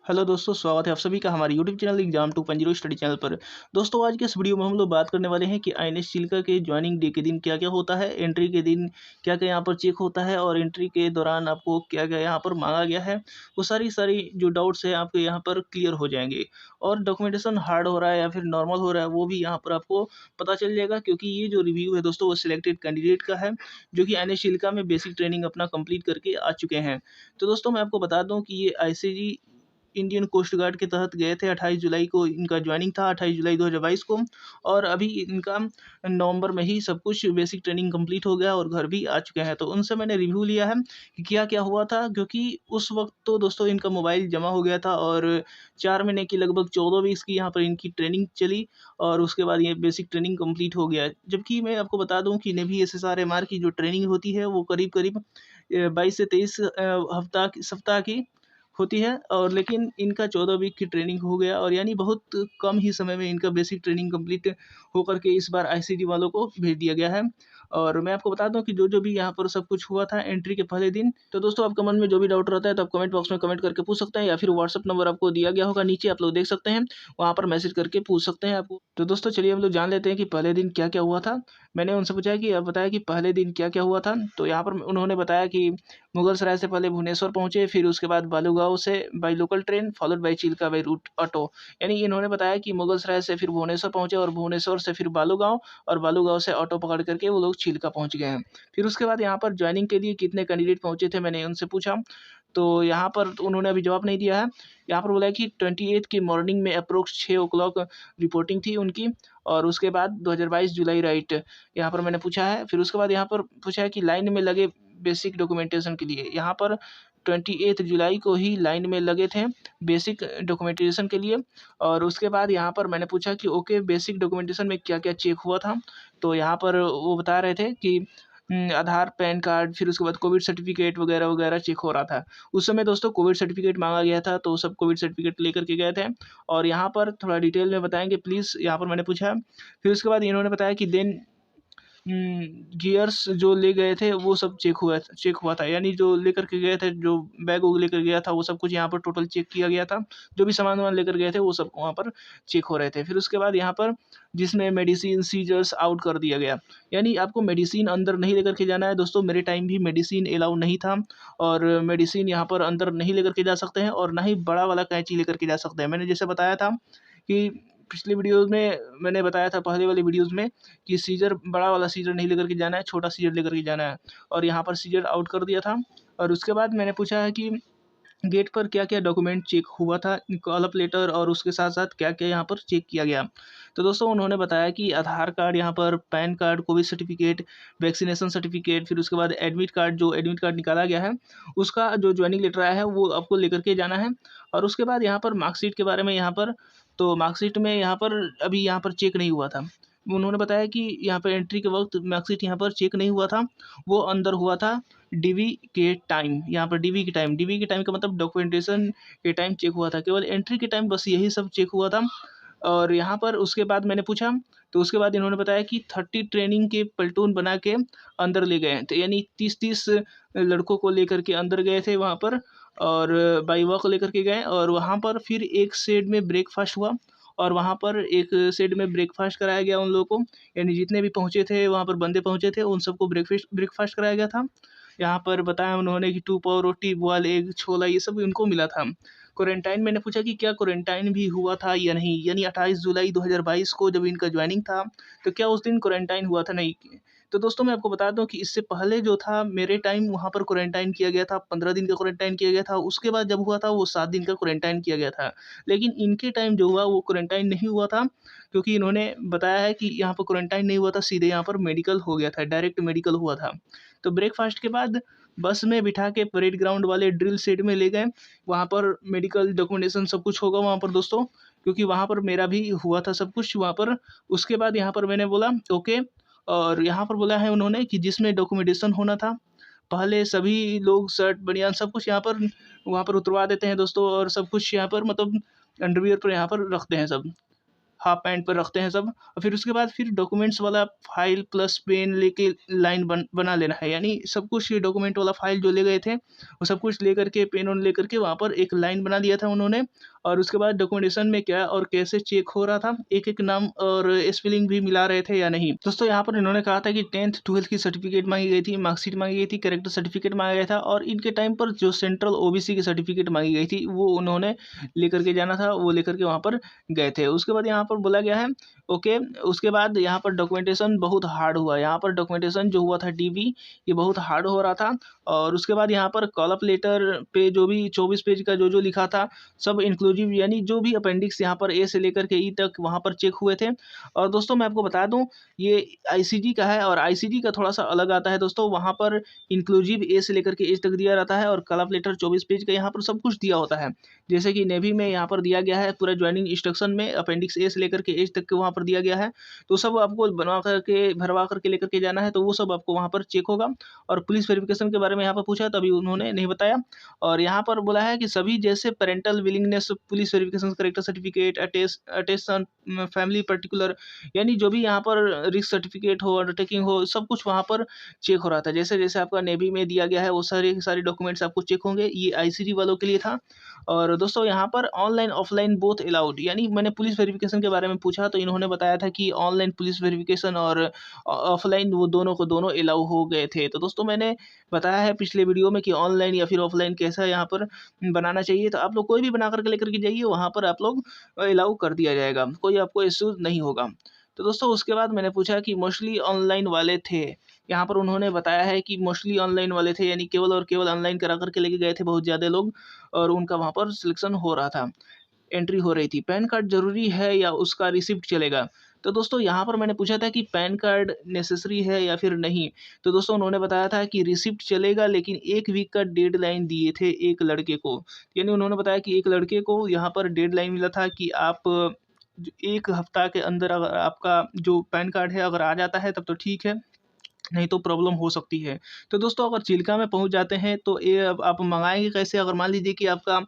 Hello दोस्तों, स्वागत है आप सभी का हमारे YouTube channel exam 2.0 study channel पर। दोस्तों, आज के इस वीडियो में हम लोग बात करने वाले हैं कि आईएनएस चिल्का के ज्वाइनिंग डे के दिन क्या क्या होता है, एंट्री के दिन क्या क्या यहाँ पर चेक होता है और एंट्री के दौरान आपको क्या क्या यहाँ पर मांगा गया है। वो सारी सारी जो डाउट्स है आपके यहाँ पर क्लियर हो जाएंगे। और डॉक्यूमेंटेशन हार्ड हो रहा है या फिर नॉर्मल हो रहा है वो भी यहाँ पर आपको पता चल जाएगा, क्योंकि ये जो रिव्यू है दोस्तों वो सिलेक्टेड कैंडिडेट का है जो कि आईएनएस चिल्का में बेसिक ट्रेनिंग अपना कंप्लीट करके आ चुके हैं। तो दोस्तों, मैं आपको बता दूं कि ये आईसीजी इंडियन कोस्ट गार्ड के तहत गए थे। 28 जुलाई को इनका ज्वाइनिंग था, 28 जुलाई 2022 को। और अभी इनका नवंबर में ही सब कुछ बेसिक ट्रेनिंग कंप्लीट हो गया और घर भी आ चुके हैं। तो उनसे मैंने रिव्यू लिया है कि क्या क्या हुआ था, क्योंकि उस वक्त तो दोस्तों इनका मोबाइल जमा हो गया था और 4 महीने की लगभग 14-20 की यहाँ पर इनकी ट्रेनिंग चली और उसके बाद ये बेसिक ट्रेनिंग कंप्लीट हो गया। जबकि मैं आपको बता दूं कि नेवी एसएसआर की जो ट्रेनिंग होती है वो करीब करीब 22 से 23 सप्ताह की होती है, और लेकिन इनका 14 वीक की ट्रेनिंग हो गया और यानी बहुत कम ही समय में इनका बेसिक ट्रेनिंग कंप्लीट होकर के इस बार आईसीडी वालों को भेज दिया गया है। और मैं आपको बता दूं कि जो जो भी यहाँ पर सब कुछ हुआ था एंट्री के पहले दिन। तो दोस्तों, आपके मन में जो भी डाउट रहता है तो आप कमेंट बॉक्स में कमेंट करके पूछ सकते हैं, या फिर व्हाट्सअप नंबर आपको दिया गया होगा नीचे, आप लोग देख सकते हैं, वहाँ पर मैसेज करके पूछ सकते हैं आपको। तो दोस्तों, चलिए हम लोग जान लेते हैं कि पहले दिन क्या क्या हुआ था। मैंने उनसे पूछा कि आप बताया कि पहले दिन क्या क्या हुआ था। तो यहाँ पर उन्होंने बताया कि मुगलसराय से पहले भुवनेश्वर पहुंचे, फिर उसके बाद बालूगांव से by local train followed by Chilika by route auto. यानी इन्होंने बताया कि मुगलसराय से फिर भुवनेश्वर पहुंचे और भुवनेश्वर से फिर बालूगांव, और बालूगांव से ऑटो पकड़ करके वो लोग चिल्का पहुंच गए हैं। फिर उसके बाद यहाँ पर ज्वाइनिंग के लिए कितने कैंडिडेट पहुंचे थे मैंने उनसे पूछा। तो यहाँ पर उन्होंने अभी जवाब नहीं दिया है। यहाँ पर बोला है कि 28 की मॉर्निंग में अप्रोक्स 6 o'clock रिपोर्टिंग थी उनकी, और उसके बाद 2022 जुलाई राइट, यहाँ पर मैंने पूछा है। फिर उसके बाद यहाँ पर पूछा है कि लाइन में लगे बेसिक डॉक्यूमेंटेशन के लिए। यहाँ पर 28 जुलाई को ही लाइन में लगे थे बेसिक डॉक्यूमेंटेशन के लिए। और उसके बाद यहाँ पर मैंने पूछा कि ओके, बेसिक डॉक्यूमेंटेशन में क्या क्या चेक हुआ था। तो यहाँ पर वो बता रहे थे कि आधार, पैन कार्ड, फिर उसके बाद कोविड सर्टिफिकेट वगैरह वगैरह चेक हो रहा था। उस समय दोस्तों कोविड सर्टिफिकेट मांगा गया था, तो सब कोविड सर्टिफिकेट लेकर के गए थे। और यहाँ पर थोड़ा डिटेल में बताएंगे प्लीज़, यहाँ पर मैंने पूछा। फिर उसके बाद इन्होंने बताया कि देन गियर्स जो ले गए थे वो सब चेक हुआ था। यानी जो लेकर के गए थे, जो बैग वूग लेकर गया था वो सब कुछ यहाँ पर टोटल चेक किया गया था। जो भी सामान-वामान लेकर गए थे वो सब वहाँ पर चेक हो रहे थे। फिर उसके बाद यहाँ पर जिसमें मेडिसिन सीजर्स आउट कर दिया गया। यानी आपको मेडिसिन अंदर नहीं लेकर के जाना है दोस्तों। मेरे टाइम भी मेडिसिन अलाउ नहीं था, और मेडिसिन यहाँ पर अंदर नहीं लेकर के जा सकते हैं, और ना ही बड़ा वाला कैंची लेकर के जा सकते हैं। मैंने जैसे बताया था कि पिछले वीडियोज़ में मैंने बताया था, पहले वाली वीडियोज़ में, कि सीज़र, बड़ा वाला सीज़र नहीं लेकर के जाना है, छोटा सीज़र लेकर के जाना है। और यहाँ पर सीज़र आउट कर दिया था। और उसके बाद मैंने पूछा है कि गेट पर क्या-क्या डॉक्यूमेंट चेक हुआ था, कॉल अप लेटर, और उसके साथ-साथ क्या-क्या यहाँ पर चेक किया गया। तो दोस्तों, उन्होंने बताया कि आधार कार्ड यहाँ पर, pan card, Covid certificate, vaccination certificate, फिर उसके बाद एडमिट कार्ड, जो एडमिट कार्ड निकाला गया है, उसका जो जॉइनिंग लेटर आया है वो आपको लेकर के जाना है। और उसके बाद यहाँ पर मार्कशीट के बारे में, यहाँ पर तो मार्कशीट में यहाँ पर अभी यहाँ पर चेक नहीं हुआ था। उन्होंने बताया कि यहाँ पे एंट्री के वक़्त मार्कशीट यहाँ पर चेक नहीं हुआ था, वो अंदर हुआ था डीवी के टाइम। यहाँ पर डीवी के टाइम का मतलब डॉक्यूमेंटेशन के टाइम चेक हुआ था, केवल एंट्री के टाइम बस यही सब चेक हुआ था। और यहाँ पर उसके बाद मैंने पूछा, तो उसके बाद इन्होंने बताया कि 30 ट्रेनिंग के प्लेटून बना के अंदर ले गए। तो यानी 30-30 लड़कों को लेकर के अंदर गए थे वहाँ पर, और बाई वॉक लेकर के गए, और वहाँ पर फिर एक शेड में ब्रेकफ़ास्ट हुआ, और वहाँ पर एक शेड में ब्रेकफ़ास्ट कराया गया उन लोगों को। यानी जितने भी पहुँचे थे वहाँ पर, बंदे पहुँचे थे, उन सबको ब्रेकफ़ास्ट कराया गया था। यहाँ पर बताया उन्होंने कि 2 पाव रोटी, बॉयल एग, छोला, ये सब उनको मिला था। क्वारंटाइन, मैंने पूछा कि क्या क्वारंटाइन भी हुआ था या नहीं? यानी 28 जुलाई 2022 को जब इनका जॉइनिंग था, तो क्या उस दिन क्वारंटाइन हुआ था? नहीं। तो दोस्तों, मैं आपको बता दूँ कि इससे पहले जो था मेरे टाइम, वहाँ पर क्वारंटाइन किया गया था, 15 दिन का क्वारंटाइन किया गया था। उसके बाद जब हुआ था वो 7 दिन का क्वारंटाइन किया गया था। लेकिन इनके टाइम जो हुआ वो क्वारंटाइन नहीं हुआ था, क्योंकि इन्होंने बताया है कि यहाँ पर क्वारंटाइन नहीं हुआ था, सीधे यहाँ पर मेडिकल हो गया था, डायरेक्ट मेडिकल हुआ था। तो ब्रेकफ़ास्ट के बाद बस में बिठा के परेड ग्राउंड वाले ड्रिल शेड में ले गए। वहाँ पर मेडिकल डॉक्यूमेंटेशन सब कुछ होगा वहाँ पर दोस्तों, क्योंकि वहाँ पर मेरा भी हुआ था सब कुछ वहाँ पर। उसके बाद यहाँ पर मैंने बोला ओके, और यहाँ पर बोला है उन्होंने कि जिसमें डॉक्यूमेंटेशन होना था, पहले सभी लोग शर्ट, बनियान सब कुछ यहाँ पर, वहाँ पर उतरवा देते हैं दोस्तों, और सब कुछ यहाँ पर मतलब अंडरवियर पर यहाँ पर रखते हैं सब। हाफ पैंट पर रखते हैं सब, और फिर उसके बाद फिर डॉक्यूमेंट्स वाला फाइल प्लस पेन लेके लाइन बना लेना है। यानी सब कुछ ये डॉक्यूमेंट वाला फाइल जो ले गए थे वो सब कुछ लेकर के पेन ऑन लेकर के वहाँ पर एक लाइन बना दिया था उन्होंने। और उसके बाद डॉक्यूमेंटेशन में क्या और कैसे चेक हो रहा था, एक-एक नाम और स्पेलिंग भी मिला रहे थे या नहीं। दोस्तों यहाँ पर इन्होंने कहा था कि 10th 12th की सर्टिफिकेट माँगी गई थी, मार्कशीट माँगी गई थी, कैरेक्टर सर्टिफिकेट माँगा गया था, और इनके टाइम पर जो सेंट्रल ओबीसी की सर्टिफिकेट माँगी गई थी वो उन्होंने लेकर के जाना था, वो लेकर के वहाँ पर गए थे। उसके बाद यहाँ पर बोला गया है ओके, उसके बाद यहाँ पर डॉक्यूमेंटेशन बहुत हार्ड हुआ। यहाँ पर डॉक्यूमेंटेशन जो हुआ था डीबी, ये बहुत हार्ड हो रहा था। और उसके बाद यहाँ पर कॉल अप लेटर पे जो भी 24 पेज का जो लिखा था सब इंक्लूसिव, यानी जो भी अपेंडिक्स यहाँ पर ए से लेकर के ई तक वहाँ पर चेक हुए थे। और दोस्तों मैं आपको बता दूँ, ये आईसीजी का है और आईसीजी का थोड़ा सा अलग आता है दोस्तों। वहाँ पर इंक्लूसिव ए से लेकर के एज तक दिया रहता है और कॉल अप लेटर 24 पेज का यहाँ पर सब कुछ दिया होता है। जैसे कि नेवी में यहाँ पर दिया गया है पूरा ज्वाइनिंग इंस्ट्रक्शन में अपेंडिक्स ए से लेकर के एज तक के वहाँ पर दिया गया है। तो सब आपको बनवा करके भरवा करके लेकर के जाना है, तो वो सब आपको वहाँ पर चेक होगा। और पुलिस वेरिफिकेशन के बारे में यहाँ पर पूछा तभी उन्होंने नहीं बताया। और यहाँ पर बोला है कि सभी जैसे parental willingness, police verification, character certificate, attestation, family particular, यानी जो भी यहाँ पर रिस्क सर्टिफिकेट हो, अंडरटेकिंग हो, सब कुछ वहाँ पर चेक हो रहा था। जैसे जैसे आपका नेवी में दिया गया है वो सारे सारे डॉक्यूमेंट्स आपको चेक होंगे। ये आईसीजी वालों के लिए था। और दोस्तों यहाँ पर ऑनलाइन ऑफलाइन बोथ अलाउड, यानी मैंने पुलिस वेरिफिकेशन के बारे में पूछा तो इन्होंने बताया था कि ऑनलाइन पुलिस वेरिफिकेशन और ऑफलाइन वो दोनों को दोनों अलाउ हो गए थे। तो दोस्तों मैंने बताया है पिछले वीडियो में कि ऑनलाइन या फिर ऑफलाइन कैसा यहाँ पर बनाना चाहिए। तो आप लोग कोई भी बना करके लेकर के जाइए, वहाँ पर आप लोग अलाउ कर दिया जाएगा, कोई आपको इश्यू नहीं होगा। तो दोस्तों उसके बाद मैंने पूछा कि मोस्टली ऑनलाइन वाले थे। यहाँ पर उन्होंने बताया है कि मोस्टली ऑनलाइन वाले थे, यानी केवल और केवल ऑनलाइन करा करके लेके गए थे बहुत ज़्यादा लोग, और उनका वहाँ पर सिलेक्शन हो रहा था, एंट्री हो रही थी। पैन कार्ड ज़रूरी है या उसका रिसिप्ट चलेगा? तो दोस्तों यहाँ पर मैंने पूछा था कि पैन कार्ड नेसेसरी है या फिर नहीं। तो दोस्तों उन्होंने बताया था कि रिसिप्ट चलेगा, लेकिन 1 वीक का डेडलाइन दिए थे एक लड़के को। यानी उन्होंने बताया कि एक लड़के को यहाँ पर डेडलाइन मिला था कि आप जो 1 हफ्ता के अंदर अगर आपका जो पैन कार्ड है अगर आ जाता है तब तो ठीक है, नहीं तो प्रॉब्लम हो सकती है। तो दोस्तों अगर चिल्का में पहुँच जाते हैं तो ये अब आप मँगाएँगे कैसे? अगर मान लीजिए कि आपका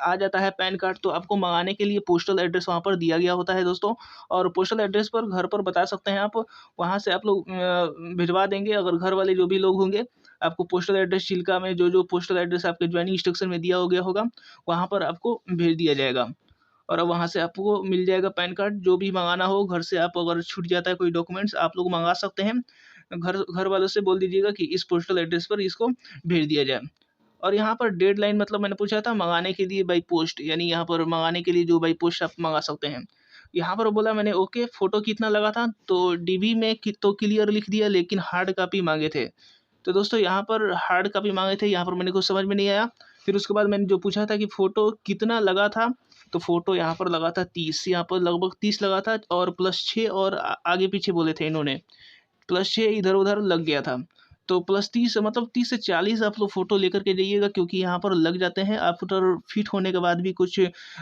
आ जाता है पैन कार्ड, तो आपको मँगाने के लिए पोस्टल एड्रेस वहाँ पर दिया गया होता है दोस्तों। और पोस्टल एड्रेस पर घर पर बता सकते हैं आप, वहाँ से आप लोग भिजवा देंगे। अगर घर वाले जो भी लोग होंगे, आपको पोस्टल एड्रेस चिल्का में जो पोस्टल एड्रेस आपके जॉइनिंग इंस्ट्रक्शन में दिया हो गया होगा, वहाँ पर आपको भेज दिया जाएगा। और अब वहाँ से आपको मिल जाएगा पैन कार्ड, जो भी मँगाना हो घर से। आप अगर छूट जाता है कोई डॉक्यूमेंट्स, आप लोग मँगा सकते हैं। घर घर वालों से बोल दीजिएगा कि इस पोस्टल एड्रेस पर इसको भेज दिया जाए। और यहाँ पर डेडलाइन मतलब मैंने पूछा था मँगाने के लिए बाई पोस्ट, यानी यहाँ पर मँगाने के लिए जो बाई पोस्ट आप मँगा सकते हैं। यहाँ पर बोला मैंने ओके, फ़ोटो कितना लगा था? तो डीबी में कि तो क्लियर लिख दिया, लेकिन हार्ड कॉपी माँगे थे। तो दोस्तों यहाँ पर हार्ड कॉपी माँगे थे, यहाँ पर मैंने कुछ समझ में नहीं आया। फिर उसके बाद मैंने जो पूछा था कि फ़ोटो कितना लगा था? तो फ़ोटो यहाँ पर लगा था 30, यहाँ पर लगभग 30 लगा था, और प्लस 6 और आगे-पीछे बोले थे इन्होंने। प्लस 6 इधर-उधर लग गया था। तो प्लस 30 मतलब 30 से 40 आप लोग फ़ोटो लेकर के जाइएगा, क्योंकि यहाँ पर लग जाते हैं। आफ्टर फिट होने के बाद भी कुछ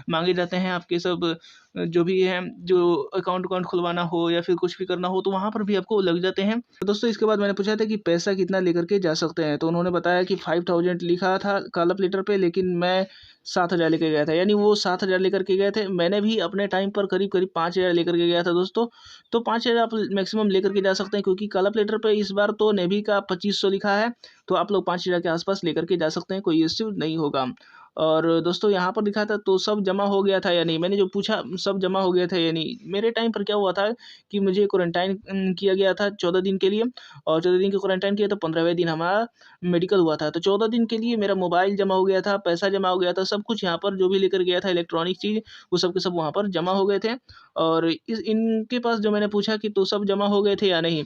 माँगे जाते हैं आपके सब जो भी हैं, जो अकाउंट खुलवाना हो या फिर कुछ भी करना हो, तो वहाँ पर भी आपको लग जाते हैं। तो दोस्तों इसके बाद मैंने पूछा था कि पैसा कितना लेकर के जा सकते हैं? तो उन्होंने बताया कि 5000 लिखा था कॉल अप लेटर पे, लेकिन मैं 7000 लेकर गया था। यानी वो 7000 लेकर के गए थे। मैंने भी अपने टाइम पर करीब-करीब 5000 लेकर के गया था दोस्तों। तो 5000 आप मैक्सिमम लेकर के जा सकते हैं, क्योंकि कॉल अप लेटर पे इस बार तो नेवी का 2500 लिखा है। तो आप लोग 5000 के आसपास लेकर के जा सकते हैं, कोई इश्यू नहीं होगा। और दोस्तों यहाँ पर लिखा था तो सब जमा हो गया था या नहीं? मैंने जो पूछा सब जमा हो गया था या नहीं? मेरे टाइम पर क्या हुआ था कि मुझे क्वारंटाइन किया गया था 14 दिन के लिए, और 14 दिन के क्वारंटाइन किया तो 15वें दिन हमारा मेडिकल हुआ था। तो 14 दिन के लिए मेरा मोबाइल जमा हो गया था, पैसा जमा हो गया था, सब कुछ यहाँ पर जो भी लेकर गया था इलेक्ट्रॉनिक चीज़, वो सब के सब वहाँ पर जमा हो गए थे। और इनके पास जो मैंने पूछा कि तो सब जमा हो गए थे या नहीं?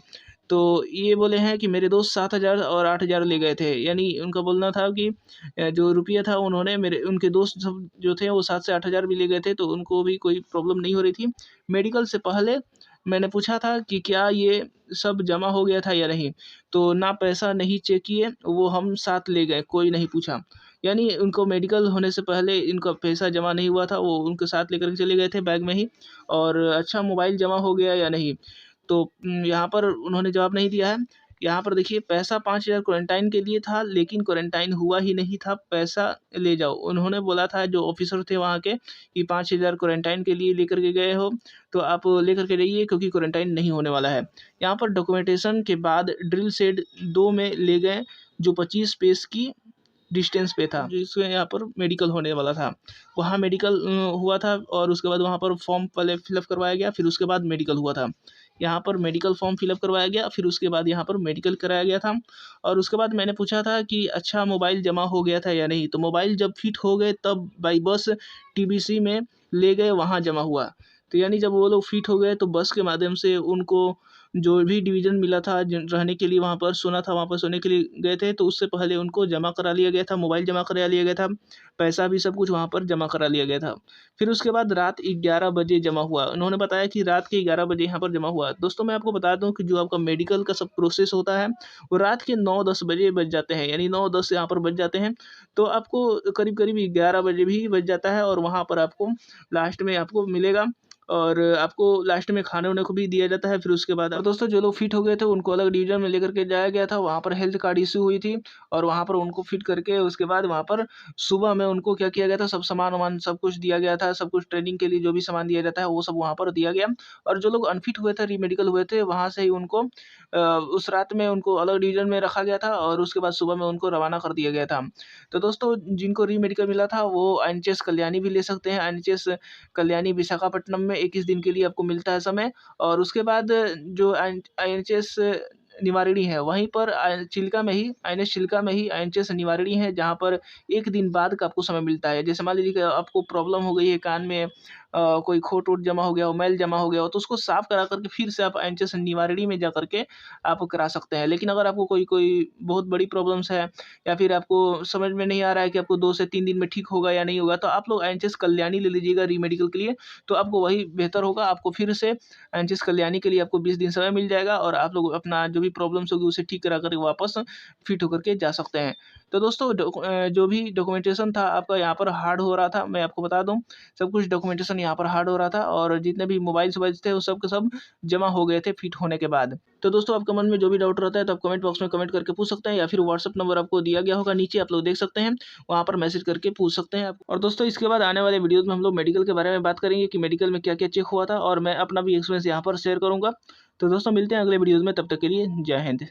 तो ये बोले हैं कि मेरे दोस्त 7000 और 8000 ले गए थे। यानी उनका बोलना था कि जो रुपया था उन्होंने उनके दोस्त सब जो थे वो 7 से 8000 भी ले गए थे, तो उनको भी कोई प्रॉब्लम नहीं हो रही थी। मेडिकल से पहले मैंने पूछा था कि क्या ये सब जमा हो गया था या नहीं? तो ना पैसा नहीं चेक किए, वो हम साथ ले गए, कोई नहीं पूछा। यानी उनको मेडिकल होने से पहले इनका पैसा जमा नहीं हुआ था, वो उनके साथ लेकर के चले गए थे बैग में ही। और अच्छा मोबाइल जमा हो गया या नहीं? तो यहाँ पर उन्होंने जवाब नहीं दिया है। यहाँ पर देखिए पैसा 5,000 क्वारंटाइन के लिए था, लेकिन क्वारंटाइन हुआ ही नहीं था, पैसा ले जाओ। उन्होंने बोला था जो ऑफिसर थे वहाँ के कि 5,000 क्वारंटाइन के लिए लेकर के गए हो, तो आप लेकर के जाइए क्योंकि क्वारंटाइन नहीं होने वाला है। यहाँ पर डॉक्यूमेंटेशन के बाद ड्रिल शेड 2 में ले गए, जो 25 पेस की डिस्टेंस पे था, जिसमें यहाँ पर मेडिकल होने वाला था। वहाँ मेडिकल हुआ था और उसके बाद वहाँ पर फॉर्म पहले फिलअप करवाया गया, फिर उसके बाद मेडिकल हुआ था। यहाँ पर मेडिकल फॉर्म फिलअप करवाया गया, फिर उसके बाद यहाँ पर मेडिकल कराया गया था। और उसके बाद मैंने पूछा था कि अच्छा मोबाइल जमा हो गया था या नहीं, तो मोबाइल जब फिट हो गए तब बाई बस टीबीसी में ले गए, वहाँ जमा हुआ। तो यानी जब वो लोग फिट हो गए तो बस के माध्यम से उनको जो भी डिवीज़न मिला था रहने के लिए, वहाँ पर सोना था, वहाँ पर सोने के लिए गए थे, तो उससे पहले उनको जमा करा लिया गया था, मोबाइल जमा करा लिया गया था, पैसा भी सब कुछ वहाँ पर जमा करा लिया गया था। फिर उसके बाद रात 11 बजे जमा हुआ। उन्होंने बताया कि रात के 11 बजे यहाँ पर जमा हुआ। दोस्तों मैं आपको बता दूँ कि जो आपका मेडिकल का सब प्रोसेस होता है, वो रात के 9-10 बजे बज जाते हैं, यानी 9-10 यहाँ पर बज जाते हैं। तो आपको करीब-करीब 11 बजे भी बज जाता है और वहाँ पर आपको लास्ट में आपको मिलेगा और आपको लास्ट में खाने-वाने को भी दिया जाता है। फिर उसके बाद और दोस्तों जो लोग फिट हो गए थे उनको अलग डिवीज़न में लेकर के जाया गया था। वहाँ पर हेल्थ कार्ड इश्यू हुई थी और वहाँ पर उनको फिट करके उसके बाद वहाँ पर सुबह में उनको क्या किया गया था, सब सामान-वामान सब कुछ दिया गया था। सब कुछ ट्रेनिंग के लिए जो भी सामान दिया जाता है वो सब वहाँ पर दिया गया। और जो लोग अनफिट हुए थे, रीमेडिकल हुए थे, वहाँ से ही उनको उस रात में उनको अलग डिवीज़न में रखा गया था और उसके बाद सुबह में उनको रवाना कर दिया गया था। तो दोस्तों जिनको रीमेडिकल मिला था वो एनएचएस कल्याणी भी ले सकते हैं। एनएचएस कल्याणी विशाखापट्टनम में 21 दिन के लिए आपको मिलता है समय। और उसके बाद जो आईएनएचएस निवारिणी है, वहीं पर चिल्का में ही आईएनएस चिल्का में ही आईएनएचएस निवारिणी है, जहाँ पर 1 दिन बाद का आपको समय मिलता है। जैसे मान लीजिए कि आपको प्रॉब्लम हो गई है कान में, कोई खोट-वोट जमा हो गया हो, मैल जमा हो गया हो, तो उसको साफ करा कर के फिर से आप आईएनएचएस निवारिणी में जा कर के आप करा सकते हैं। लेकिन अगर आपको कोई कोई बहुत बड़ी प्रॉब्लम्स है या फिर आपको समझ में नहीं आ रहा है कि आपको 2 से 3 दिन में ठीक होगा या नहीं होगा, तो आप लोग एनएचएस कल्याणी ले लीजिएगा रीमेडिकल के लिए, तो आपको वही बेहतर होगा। आपको फिर से एनएचएस कल्याणी के लिए आपको 20 दिन समय मिल जाएगा और आप लोग अपना जो भी प्रॉब्लम्स होगी उसे ठीक करा कर वापस फिट होकर के जा सकते हैं। तो दोस्तों जो भी डॉक्यूमेंटेशन था आपका यहाँ पर हार्ड हो रहा था, मैं आपको बता दूँ, सब कुछ डॉक्यूमेंटेशन यहाँ पर हार्ड हो रहा था और जितने भी मोबाइल्स-वोबाइल्स थे वो सब के सब जमा हो गए थे फिट होने के बाद। तो दोस्तों आपके मन में जो भी डाउट रहता है तो आप कमेंट बॉक्स में कमेंट करके पूछ सकते हैं या फिर व्हाट्सएप नंबर आपको दिया गया होगा नीचे, आप लोग देख सकते हैं, वहाँ पर मैसेज करके पूछ सकते हैं आप। और दोस्तों इसके बाद आने वाले वीडियोज़ में हम लोग मेडिकल के बारे में बात करेंगे कि मेडिकल में क्या-क्या चेक हुआ था और मैं अपना भी एक्सपीरियंस यहाँ पर शेयर करूँगा। तो दोस्तों मिलते हैं अगले वीडियोज़ में, तब तक के लिए जय हिंद।